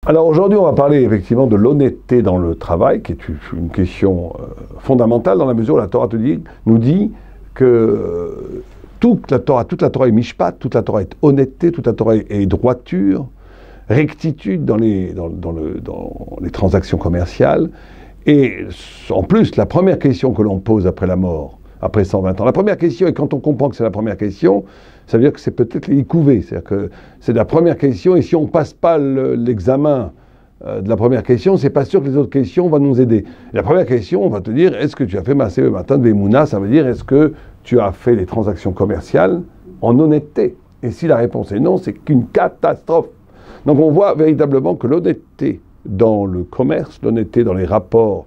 Alors aujourd'hui, on va parler effectivement de l'honnêteté dans le travail, qui est une question fondamentale dans la mesure où la Torah nous dit que toute la Torah est mishpat, toute la Torah est honnêteté, toute la Torah est droiture, rectitude dans les transactions commerciales. Et en plus, la première question que l'on pose après la mort, après 120 ans, la première question, et quand on comprend que c'est la première question, ça veut dire que c'est peut-être les couvés, c'est-à-dire que c'est la première question, et si on ne passe pas l'examen de la première question, c'est pas sûr que les autres questions vont nous aider. Et la première question, on va te dire, est-ce que tu as fait Maaseh Bemaatan Ve'emunah? Ça veut dire, est-ce que tu as fait des transactions commerciales en honnêteté? Et si la réponse est non, c'est qu'une catastrophe. Donc on voit véritablement que l'honnêteté dans le commerce, l'honnêteté dans les rapports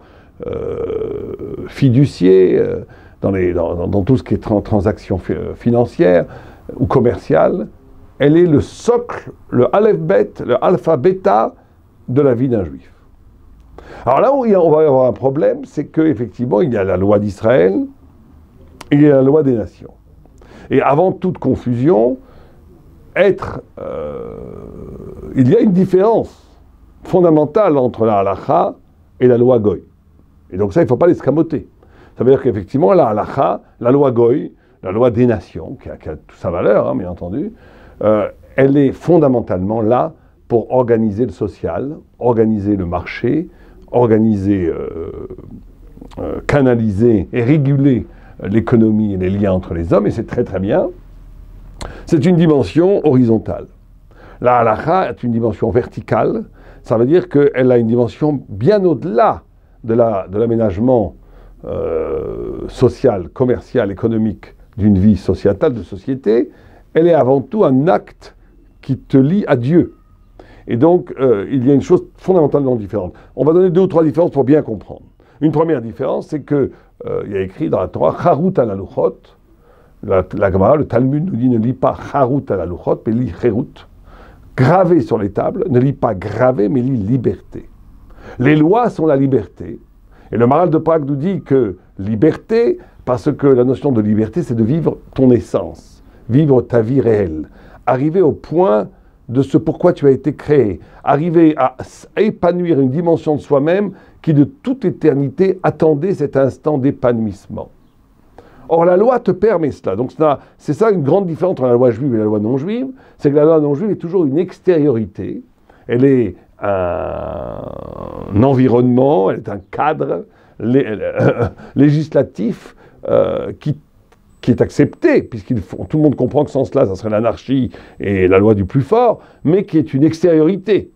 fiduciaires, dans tout ce qui est transactions financières ou commerciales, elle est le socle, le aleph-bet, le alpha-beta de la vie d'un juif. Alors là où on va avoir un problème, c'est qu'effectivement, il y a la loi d'Israël et il y a la loi des nations. Et avant toute confusion, il y a une différence fondamentale entre la halakha et la loi goy. Et donc ça, il ne faut pas l'escamoter. Ça veut dire qu'effectivement, la halakha, la loi goy, la loi des nations, qui a toute sa valeur, hein, bien entendu, elle est fondamentalement là pour organiser le social, organiser le marché, organiser, canaliser et réguler l'économie et les liens entre les hommes, et c'est très très bien. C'est une dimension horizontale. La halakha est une dimension verticale, ça veut dire qu'elle a une dimension bien au-delà de l'aménagement social, commercial, économique d'une vie sociétale, de société. Elle est avant tout un acte qui te lie à Dieu. Et donc, il y a une chose fondamentalement différente. On va donner 2 ou 3 différences pour bien comprendre. Une première différence, c'est qu'il y a écrit dans la Torah, Charut ala luchot. La Gemara, le Talmud nous dit, ne lis pas Charut ala luchot, mais lis Cherut. Gravé sur les tables, ne lis pas gravé, mais lis liberté. Les lois sont la liberté. Et le Maharal de Prague nous dit que liberté, parce que la notion de liberté, c'est de vivre ton essence, vivre ta vie réelle, arriver au point de ce pourquoi tu as été créé, arriver à épanouir une dimension de soi-même qui de toute éternité attendait cet instant d'épanouissement. Or, la loi te permet cela. Donc, c'est ça une grande différence entre la loi juive et la loi non juive, c'est que la loi non juive est toujours une extériorité, elle est un environnement, elle est un cadre législatif qui est accepté, tout le monde comprend que sans cela, ça serait l'anarchie et la loi du plus fort, mais qui est une extériorité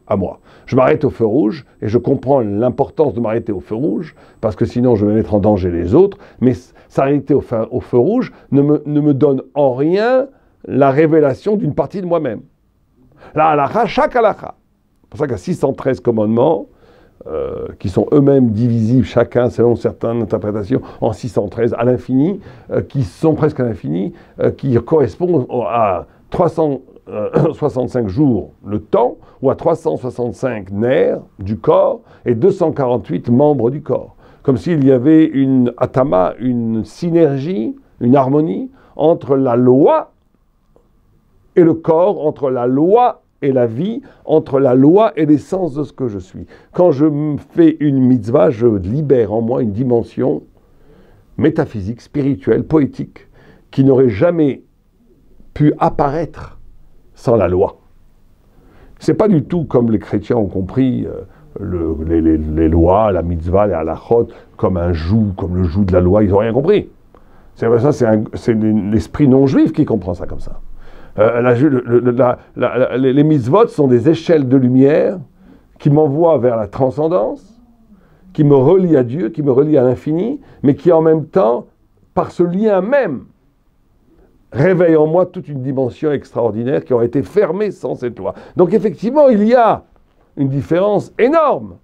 à moi. Je m'arrête au feu rouge, et je comprends l'importance de m'arrêter au feu rouge, parce que sinon je vais mettre en danger les autres, mais s'arrêter au feu rouge ne me donne en rien la révélation d'une partie de moi-même. La halakha, chaque halakha. C'est pour ça qu'il y a 613 commandements, qui sont eux-mêmes divisibles, chacun selon certaines interprétations, en 613 à l'infini, qui sont presque à l'infini, qui correspondent à 365 jours le temps, ou à 365 nerfs du corps, et 248 membres du corps. Comme s'il y avait une atama, une synergie, une harmonie entre la loi et le corps, entre la loi et la vie, entre la loi et l'essence de ce que je suis. Quand je fais une mitzvah, je libère en moi une dimension métaphysique, spirituelle, poétique, qui n'aurait jamais pu apparaître sans la loi. C'est pas du tout comme les chrétiens ont compris les lois, la mitzvah, les halachot, comme un joug, comme le joug de la loi, ils n'ont rien compris. C'est l'esprit non juif qui comprend ça comme ça. Les mitzvot sont des échelles de lumière qui m'envoient vers la transcendance, qui me relient à Dieu, qui me relient à l'infini, mais qui en même temps, par ce lien même, réveillent en moi toute une dimension extraordinaire qui aurait été fermée sans cette loi. Donc effectivement, il y a une différence énorme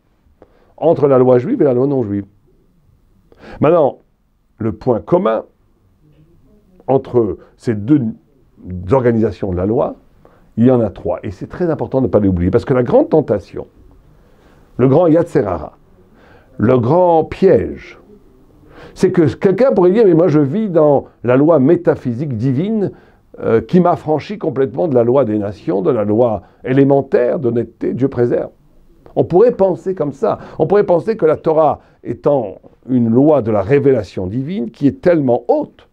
entre la loi juive et la loi non juive. Maintenant, le point commun entre ces deux organisations de la loi, il y en a 3. Et c'est très important de ne pas l'oublier, parce que la grande tentation, le grand Yetzer Hara, le grand piège, c'est que quelqu'un pourrait dire, mais moi je vis dans la loi métaphysique divine qui m'affranchit complètement de la loi des nations, de la loi élémentaire d'honnêteté, Dieu préserve. On pourrait penser comme ça. On pourrait penser que la Torah étant une loi de la révélation divine qui est tellement haute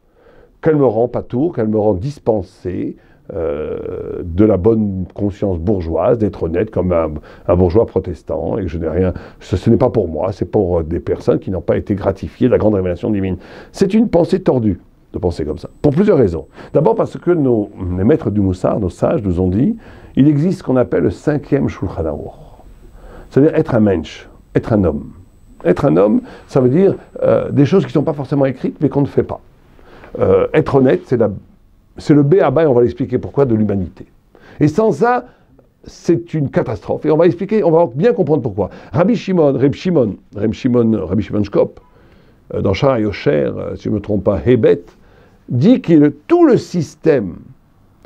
qu'elle me rend patour, qu'elle me rend dispensé de la bonne conscience bourgeoise, d'être honnête comme un bourgeois protestant, et que je n'ai rien. Ce n'est pas pour moi, c'est pour des personnes qui n'ont pas été gratifiées de la grande révélation divine. C'est une pensée tordue de penser comme ça, pour plusieurs raisons. D'abord parce que les maîtres du Moussar, nos sages, nous ont dit il existe ce qu'on appelle le 5e Shulchan Aruch. C'est-à-dire être un mensch, être un homme. Être un homme, ça veut dire des choses qui ne sont pas forcément écrites, mais qu'on ne fait pas. Être honnête, c'est le B à bas, et on va l'expliquer pourquoi, de l'humanité. Et sans ça, c'est une catastrophe. Et on va expliquer, on va bien comprendre pourquoi. Rabbi Shimon Shkop, dans Shara Yosher, si je ne me trompe pas, Hebet, dit que tout le système,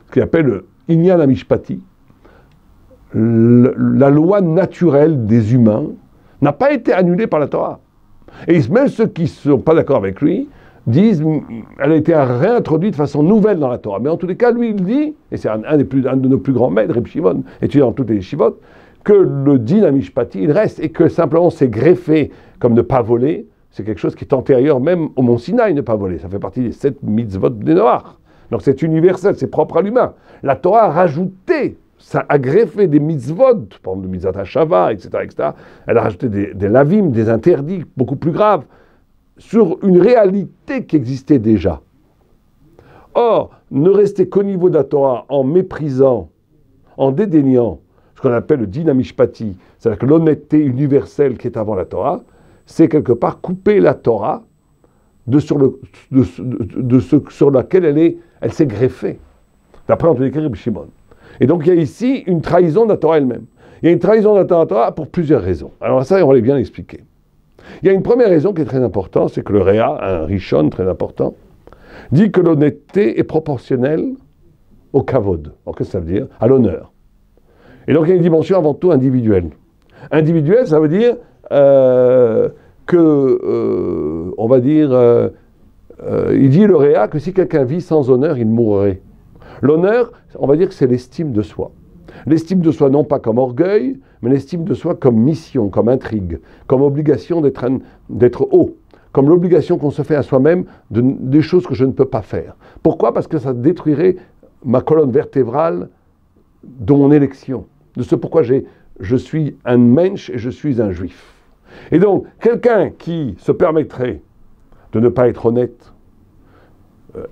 ce qu'il appelle le Inyan Amishpati, la loi naturelle des humains, n'a pas été annulée par la Torah. Et même ceux qui ne sont pas d'accord avec lui disent qu'elle a été réintroduite de façon nouvelle dans la Torah. Mais en tous les cas, lui, il dit, et c'est un de nos plus grands maîtres, Reb Shimon, étudié dans toutes les yeshivot, que le din amishpati, il reste, et que simplement c'est greffé comme ne pas voler, c'est quelque chose qui est antérieur même au Mont Sinaï, ne pas voler. Ça fait partie des 7 mitzvot des Noach. Donc c'est universel, c'est propre à l'humain. La Torah a rajouté, ça a greffé des mitzvot, par exemple le mitzvot hashava, etc., etc. Elle a rajouté des lavim, des interdits beaucoup plus graves, sur une réalité qui existait déjà. Or, ne rester qu'au niveau de la Torah en méprisant, en dédaignant ce qu'on appelle le din amishpati, c'est-à-dire que l'honnêteté universelle qui est avant la Torah, c'est quelque part couper la Torah de ce sur laquelle elle s'est greffée. D'après on écrit Reb Shimon. Et donc il y a ici une trahison de la Torah elle-même. Il y a une trahison de la Torah pour plusieurs raisons. Alors ça, on va bien l'expliquer. Il y a une première raison qui est très importante, c'est que le Réa, un Rishon très important, dit que l'honnêteté est proportionnelle au kavod. Alors qu'est-ce que ça veut dire? À l'honneur. Et donc il y a une dimension avant tout individuelle. Individuelle, ça veut dire on va dire, il dit le Réa que si quelqu'un vit sans honneur, il mourrait. L'honneur, on va dire que c'est l'estime de soi. L'estime de soi non pas comme orgueil, mais l'estime de soi comme mission, comme intrigue, comme obligation d'être haut, comme l'obligation qu'on se fait à soi-même des choses que je ne peux pas faire. Pourquoi? Parce que ça détruirait ma colonne vertébrale de mon élection, de ce pourquoi je suis un mensch et je suis un juif. Et donc, quelqu'un qui se permettrait de ne pas être honnête,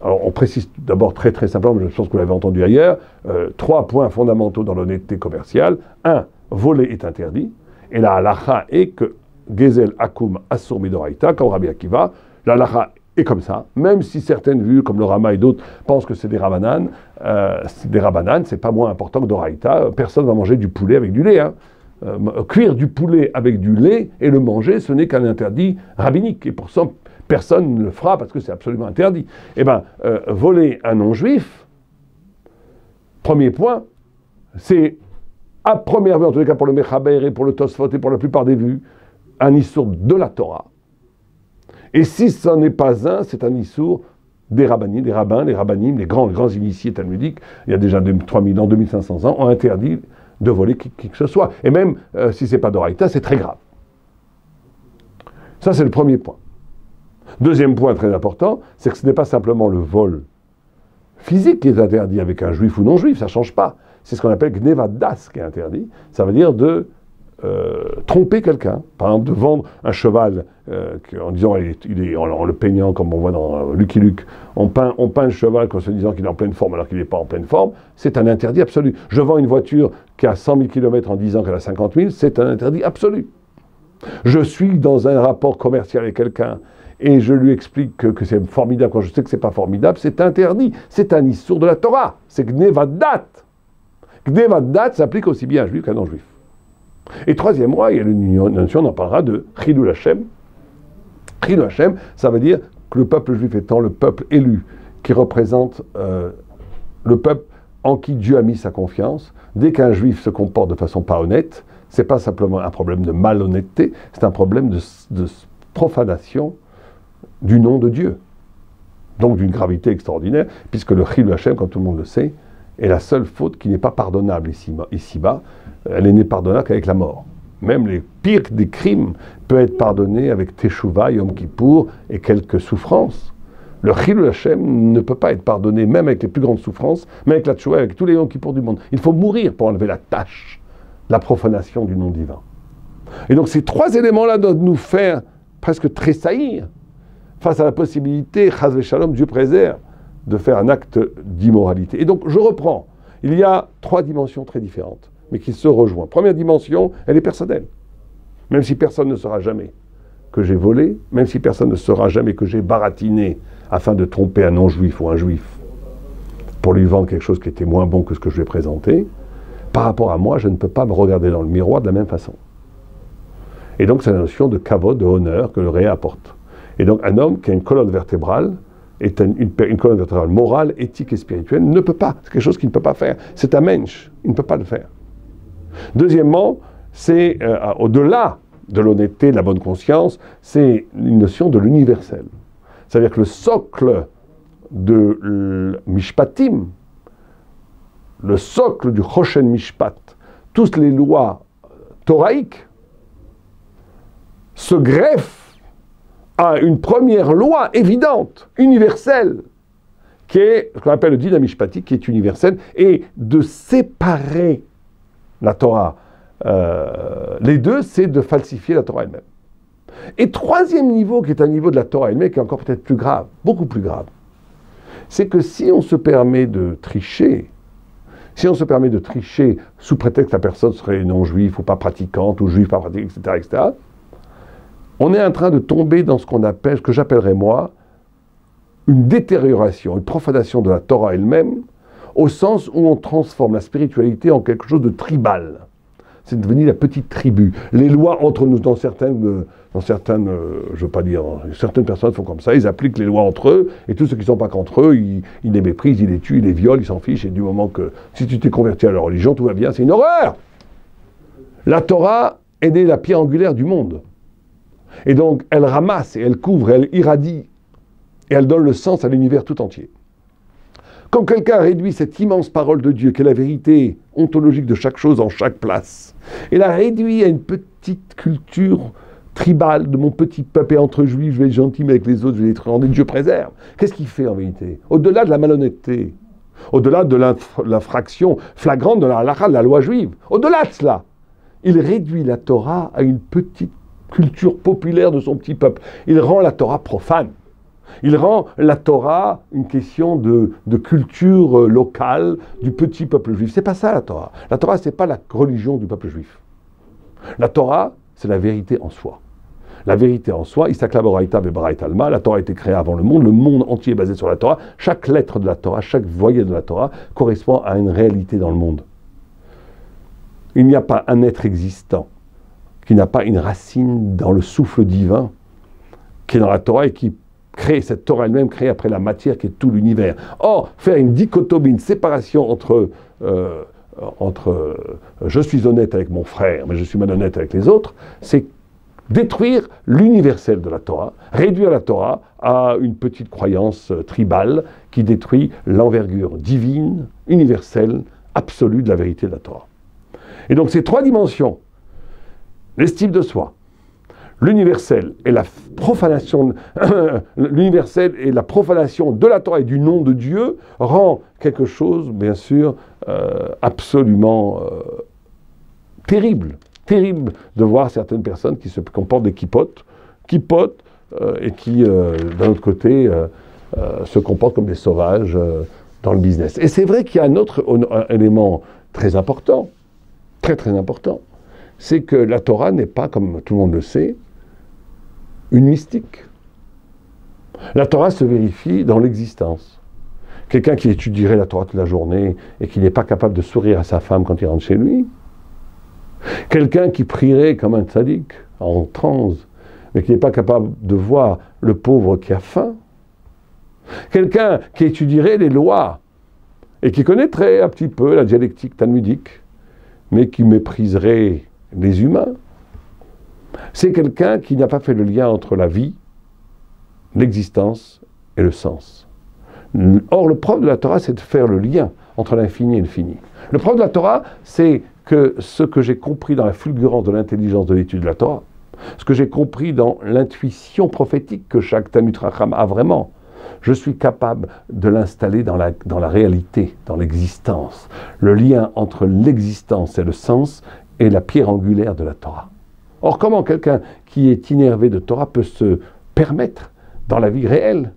alors on précise d'abord très très simplement, je pense que vous l'avez entendu ailleurs, 3 points fondamentaux dans l'honnêteté commerciale. 1, voler est interdit, et la halacha est que Gezel Akum Assur Midoraita, comme Rabbi Akiva, la halacha est comme ça, même si certaines vues, comme le Rama et d'autres, pensent que c'est des Rabbanan, c'est pas moins important que d'Oraïta. Personne ne va manger du poulet avec du lait. Hein. Cuire du poulet avec du lait et le manger, ce n'est qu'un interdit rabbinique. Et pour ça, personne ne le fera parce que c'est absolument interdit. Eh bien, voler un non-juif, premier point, c'est à première vue, en tous les cas pour le Mechaber et pour le Tosfot et pour la plupart des vues, un issour de la Torah. Et si ce n'est pas un, c'est un issour des rabbins, les rabbanim, les grands initiés talmudiques, il y a déjà 3000 ans, 2500 ans, ont interdit de voler qui que ce soit. Et même si ce n'est pas d'Oraïta, c'est très grave. Ça, c'est le premier point. Deuxième point très important, c'est que ce n'est pas simplement le vol physique qui est interdit avec un juif ou non-juif, ça ne change pas. C'est ce qu'on appelle Gnevat Das qui est interdit. Ça veut dire de tromper quelqu'un. Par exemple, de vendre un cheval en disant en le peignant, comme on voit dans Lucky Luke. On peint le cheval en se disant qu'il est en pleine forme alors qu'il n'est pas en pleine forme. C'est un interdit absolu. Je vends une voiture qui a 100 000 km en disant qu'elle a 50 000, c'est un interdit absolu. Je suis dans un rapport commercial avec quelqu'un et je lui explique que c'est formidable quand je sais que c'est pas formidable, c'est interdit. C'est un issour de la Torah. C'est Gnevat Dat. Gnevat Dat s'applique aussi bien à un juif qu'à un non-juif. Et troisièmement, il y a une notion, on en parlera, de Chilul Hashem. Chilul Hashem, ça veut dire que le peuple juif étant le peuple élu, qui représente le peuple en qui Dieu a mis sa confiance, dès qu'un juif se comporte de façon pas honnête, c'est pas simplement un problème de malhonnêteté, c'est un problème de profanation du nom de Dieu. donc d'une gravité extraordinaire, puisque le Chilul Hashem, comme tout le monde le sait, est la seule faute qui n'est pas pardonnable ici-bas. Elle n'est pardonnable qu'avec la mort. Même les pires des crimes peuvent être pardonnés avec Teshuvah, Yom Kippour et quelques souffrances. Le Chilul Hashem ne peut pas être pardonné, même avec les plus grandes souffrances, même avec la Teshuvah, avec tous les Yom Kippour du monde. Il faut mourir pour enlever la tâche, la profanation du nom divin. Et donc ces trois éléments-là doivent nous faire presque tressaillir face à la possibilité, Chas v'Shalom, Dieu préserve, de faire un acte d'immoralité. Et donc je reprends. Il y a trois dimensions très différentes, mais qui se rejoignent. Première dimension, elle est personnelle. Même si personne ne saura jamais que j'ai volé, même si personne ne saura jamais que j'ai baratiné afin de tromper un non-juif ou un juif pour lui vendre quelque chose qui était moins bon que ce que je lui ai présenté, par rapport à moi, je ne peux pas me regarder dans le miroir de la même façon. Et donc c'est la notion de kavod, de honneur que le Ré apporte. Et donc un homme qui a une colonne vertébrale, est une colonne vertébrale morale, éthique et spirituelle, ne peut pas. C'est quelque chose qu'il ne peut pas faire. C'est un mensch, il ne peut pas le faire. Deuxièmement, c'est au-delà de l'honnêteté, de la bonne conscience, c'est une notion de l'universel. C'est-à-dire que le socle de Mishpatim, le socle du Choshen Mishpat, toutes les lois thoraïques, se greffent à une première loi évidente, universelle, qui est ce qu'on appelle le din mishpati, qui est universel, et de séparer la Torah. Les deux, c'est de falsifier la Torah elle-même. Et troisième niveau, qui est un niveau de la Torah elle-même, qui est encore peut-être plus grave, beaucoup plus grave, c'est que si on se permet de tricher, sous prétexte que la personne serait non-juive ou pas pratiquante, ou juive pas pratiquante, etc., on est en train de tomber dans ce qu'on appelle, ce que j'appellerais moi, une détérioration, une profanation de la Torah elle-même, au sens où on transforme la spiritualité en quelque chose de tribal. C'est devenu la petite tribu. Les lois entre nous, dans certaines, je veux pas dire, certaines personnes font comme ça, ils appliquent les lois entre eux, et tous ceux qui ne sont pas qu'entre eux, ils les méprisent, ils les tuent, ils les violent, ils s'en fichent, et du moment que, si tu t'es converti à leur religion, tout va bien, c'est une horreur. La Torah est née la pierre angulaire du monde. Et donc, elle ramasse, et elle couvre, elle irradie, et elle donne le sens à l'univers tout entier. Quand quelqu'un réduit cette immense parole de Dieu, qui est la vérité ontologique de chaque chose en chaque place, et la réduit à une petite culture tribale de mon petit peuple, et entre juifs, je vais être gentil, mais avec les autres, je vais être rendre, Dieu préserve. Qu'est-ce qu'il fait en vérité? Au-delà de la malhonnêteté, au-delà de l'infraction flagrante de la halakha, de la loi juive, au-delà de cela, il réduit la Torah à une petite culture populaire de son petit peuple. Il rend la Torah profane. Il rend la Torah une question de culture locale du petit peuple juif. C'est pas ça la Torah. La Torah, c'est pas la religion du peuple juif. La Torah, c'est la vérité en soi. La vérité en soi, Isakla Boraïta Bebarait Alma, la Torah a été créée avant le monde entier est basé sur la Torah. Chaque lettre de la Torah, chaque voyelle de la Torah correspond à une réalité dans le monde. Il n'y a pas un être existant qui n'a pas une racine dans le souffle divin, qui est dans la Torah et qui crée, cette Torah elle-même créée après la matière qui est tout l'univers. Or, faire une dichotomie, une séparation entre je suis honnête avec mon frère, mais je suis malhonnête avec les autres, c'est détruire l'universel de la Torah, réduire la Torah à une petite croyance tribale qui détruit l'envergure divine, universelle, absolue de la vérité de la Torah. Et donc ces trois dimensions, l'estime de soi, l'universel et la profanation, de la Torah et du nom de Dieu rend quelque chose, bien sûr, absolument terrible de voir certaines personnes qui se comportent des kippotes, et qui, d'un autre côté, se comportent comme des sauvages dans le business. Et c'est vrai qu'il y a un autre élément très important, très important, c'est que la Torah n'est pas, comme tout le monde le sait, une mystique. La Torah se vérifie dans l'existence. Quelqu'un qui étudierait la Torah toute la journée et qui n'est pas capable de sourire à sa femme quand il rentre chez lui. Quelqu'un qui prierait comme un tzaddik, en transe, mais qui n'est pas capable de voir le pauvre qui a faim. Quelqu'un qui étudierait les lois et qui connaîtrait un petit peu la dialectique talmudique, mais qui mépriserait les humains. C'est quelqu'un qui n'a pas fait le lien entre la vie, l'existence et le sens. Or, le propre de la Torah, c'est de faire le lien entre l'infini et le fini. Le propre de la Torah, c'est que ce que j'ai compris dans la fulgurance de l'intelligence de l'étude de la Torah, ce que j'ai compris dans l'intuition prophétique que chaque Talmid Chacham a vraiment, je suis capable de l'installer dans la réalité, dans l'existence. Le lien entre l'existence et le sens est la pierre angulaire de la Torah. Or, comment quelqu'un qui est innervé de Torah peut se permettre, dans la vie réelle,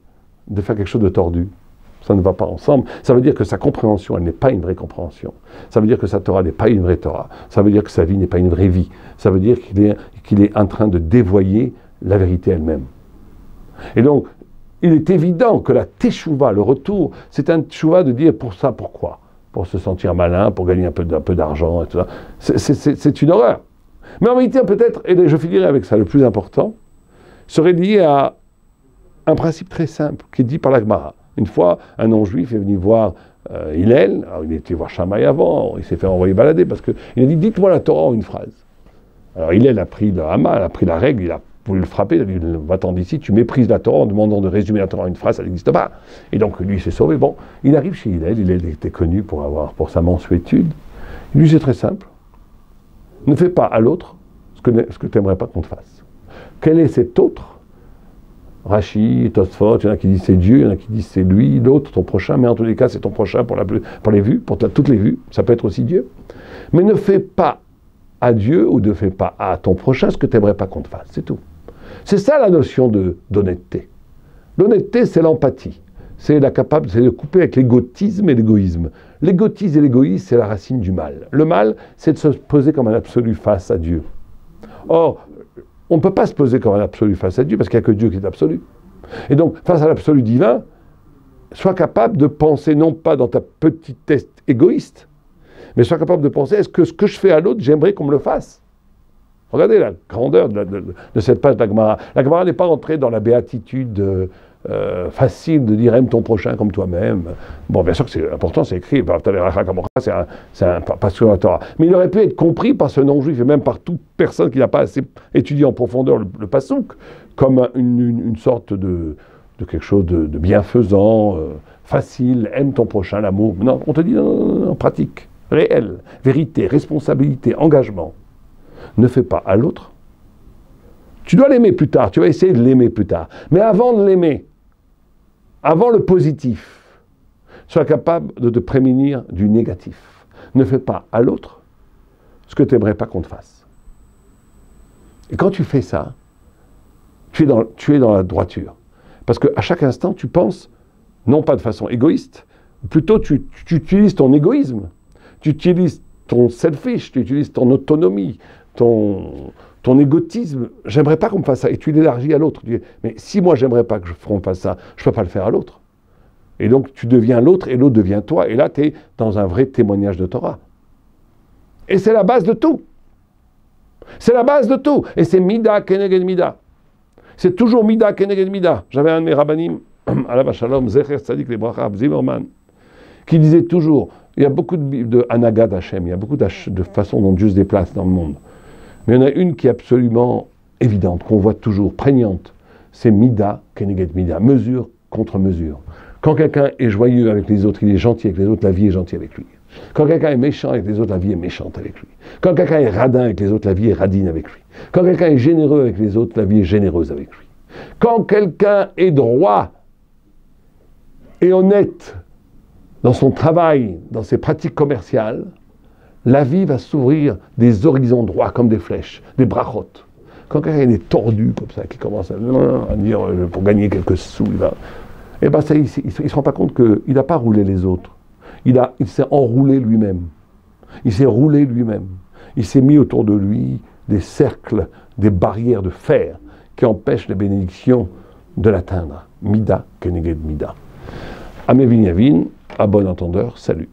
de faire quelque chose de tordu? Ça ne va pas ensemble. Ça veut dire que sa compréhension, elle n'est pas une vraie compréhension. Ça veut dire que sa Torah n'est pas une vraie Torah. Ça veut dire que sa vie n'est pas une vraie vie. Ça veut dire qu'il est en train de dévoyer la vérité elle-même. Et donc, il est évident que la teshuva, le retour, c'est un teshuva de dire pour ça, pourquoi? Pour se sentir malin, pour gagner un peu d'argent et tout ça. C'est une horreur. Mais en réalité, peut-être, et je finirai avec ça, le plus important, serait lié à un principe très simple qui est dit par la Gemara. Une fois, un non-juif est venu voir Hillel, alors il était voir Shammai avant, il s'est fait envoyer balader parce qu'il a dit « dites-moi la Torah en une phrase ». Alors Hillel a pris le Hama, a pris la règle, il a voulu le frapper, il a dit « va-t'en d'ici, tu méprises la Torah en demandant de résumer la Torah en une phrase, ça n'existe pas ». Et donc lui il s'est sauvé. Bon, il arrive chez Hillel, Hillel était connu pour sa mansuétude. Il lui dit « c'est très simple, ne fais pas à l'autre ce que tu n'aimerais pas qu'on te fasse ». Quel est cet autre? Rashi, Tosfot, il y en a qui disent c'est Dieu, il y en a qui disent c'est lui, l'autre, ton prochain, mais en tous les cas c'est ton prochain pour les vues, pour toutes les vues, ça peut être aussi Dieu. Mais ne fais pas à Dieu ou ne fais pas à ton prochain ce que tu n'aimerais pas qu'on te fasse, c'est tout. C'est ça la notion d'honnêteté. L'honnêteté, c'est l'empathie, c'est de couper avec l'égotisme et l'égoïsme. L'égotisme et l'égoïsme, c'est la racine du mal. Le mal, c'est de se poser comme un absolu face à Dieu. Or, on ne peut pas se poser comme un absolu face à Dieu, parce qu'il n'y a que Dieu qui est absolu. Et donc, face à l'absolu divin, sois capable de penser non pas dans ta petite tête égoïste, mais sois capable de penser, est-ce que ce que je fais à l'autre, j'aimerais qu'on me le fasse? Regardez la grandeur de cette page de la Gemara. La Gemara n'est pas rentrée dans la béatitude facile de dire aime ton prochain comme toi-même. Bon, bien sûr que c'est important, c'est écrit, c'est un passage de la Torah. Mais il aurait pu être compris par ce non-juif et même par toute personne qui n'a pas assez étudié en profondeur le pasouk comme une sorte de quelque chose de bienfaisant, facile, aime ton prochain, l'amour. Non, on te dit non, pratique, réel, vérité, responsabilité, engagement. Ne fais pas à l'autre. Tu dois l'aimer plus tard, tu vas essayer de l'aimer plus tard. Mais avant de l'aimer, avant le positif, sois capable de te prémunir du négatif. Ne fais pas à l'autre ce que tu n'aimerais pas qu'on te fasse. Et quand tu fais ça, tu es dans la droiture. Parce qu'à chaque instant, tu penses, non pas de façon égoïste, plutôt tu utilises ton égoïsme, tu utilises ton selfish, tu utilises ton autonomie, ton égotisme, j'aimerais pas qu'on me fasse ça, et tu l'élargis à l'autre. Tu dis, mais si moi j'aimerais pas qu'on me fasse ça, je peux pas le faire à l'autre. Et donc tu deviens l'autre, et l'autre devient toi, et là tu es dans un vrai témoignage de Torah. Et c'est la base de tout. C'est la base de tout. Et c'est Mida Keneged Mida. C'est toujours Mida Keneged Mida. J'avais un de mes rabbanim, Alav Shalom, Zecher Tzadik Lebracha, Zimmerman, qui disait toujours, il y a beaucoup de Hanaga d'Hachem, il y a beaucoup de façons dont Dieu se déplace dans le monde. Mais il y en a une qui est absolument évidente, qu'on voit toujours, prégnante. C'est Mida Keneged Mida, mesure contre mesure. Quand quelqu'un est joyeux avec les autres, il est gentil avec les autres, la vie est gentille avec lui. Quand quelqu'un est méchant avec les autres, la vie est méchante avec lui. Quand quelqu'un est radin avec les autres, la vie est radine avec lui. Quand quelqu'un est généreux avec les autres, la vie est généreuse avec lui. Quand quelqu'un est droit et honnête dans son travail, dans ses pratiques commerciales, la vie va s'ouvrir des horizons droits comme des flèches, des brachot. Quand quelqu'un est tordu comme ça, qui commence à dire pour gagner quelques sous, et ben ça, il ne se rend pas compte qu'il n'a pas roulé les autres. Il s'est enroulé lui-même. Il s'est roulé lui-même. Il s'est mis autour de lui des cercles, des barrières de fer qui empêchent les bénédictions de l'atteindre. Mida Keneged Mida. Amé Binyavin, à bon entendeur, salut.